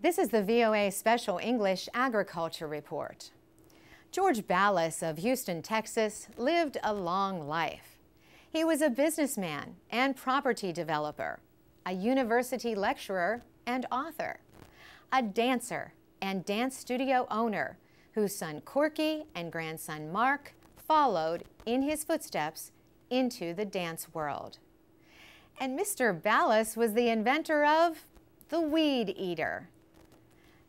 This is the VOA Special English Agriculture Report. George Ballas of Houston, Texas, lived a long life. He was a businessman and property developer, a university lecturer and author, a dancer and dance studio owner whose son Corky and grandson Mark followed in his footsteps into the dance world. And Mr. Ballas was the inventor of the weed eater.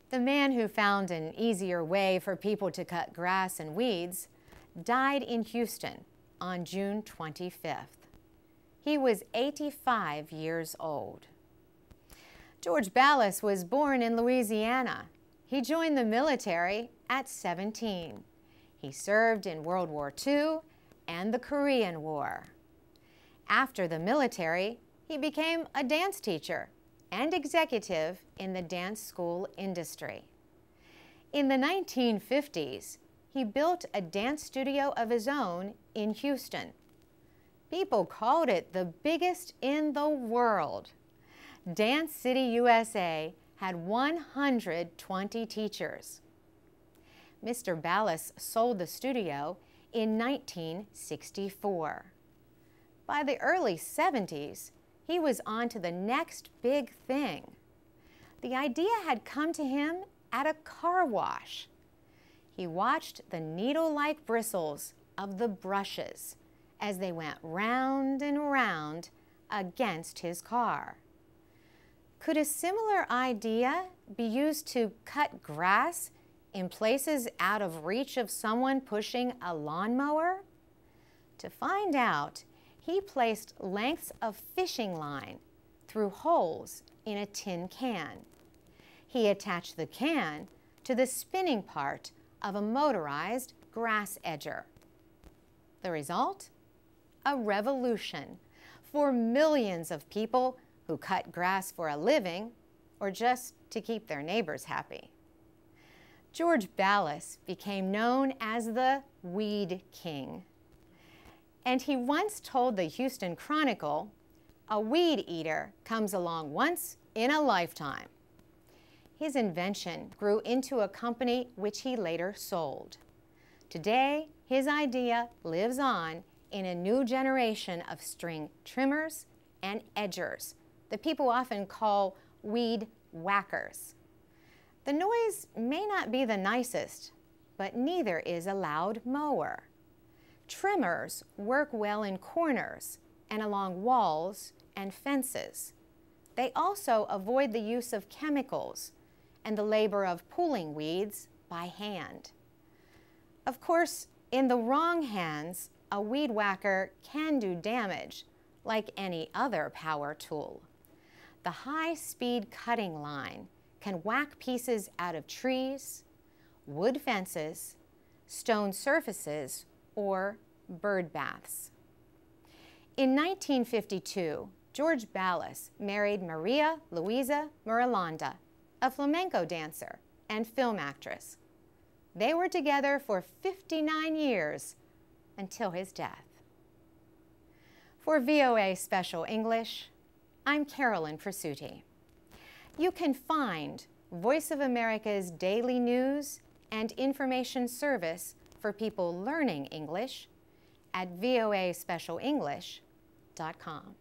The man who found an easier way for people to cut grass and weeds died in Houston on June 25th. He was 85 years old. George Ballas was born in Louisiana. He joined the military at 17. He served in World War II and the Korean War. After the military, he became a dance teacher and executive in the dance school industry. In the 1950s, he built a dance studio of his own in Houston. People called it the biggest in the world. Dance City, USA had 120 teachers. Mr. Ballas sold the studio in 1964. By the early 70s, he was on to the next big thing. The idea had come to him at a car wash. He watched the needle-like bristles of the brushes as they went round and round against his car. Could a similar idea be used to cut grass in places out of reach of someone pushing a lawnmower? To find out, he placed lengths of fishing line through holes in a tin can. He attached the can to the spinning part of a motorized grass edger. The result? A revolution for millions of people who cut grass for a living or just to keep their neighbors happy. George Ballas became known as the Weed King. And he once told the Houston Chronicle, "A weed eater comes along once in a lifetime." His invention grew into a company which he later sold. Today, his idea lives on in a new generation of string trimmers and edgers that people often call weed whackers. The noise may not be the nicest, but neither is a loud mower. Trimmers work well in corners and along walls and fences. They also avoid the use of chemicals and the labor of pulling weeds by hand. Of course, in the wrong hands, a weed whacker can do damage like any other power tool. The high-speed cutting line can whack pieces out of trees, wood fences, stone surfaces, or bird baths. In 1952, George Ballas married Maria Luisa Miralanda, a flamenco dancer and film actress. They were together for 59 years until his death. For VOA Special English, I'm Carolyn Presutti. You can find Voice of America's daily news and information service for people learning English at voaspecialenglish.com.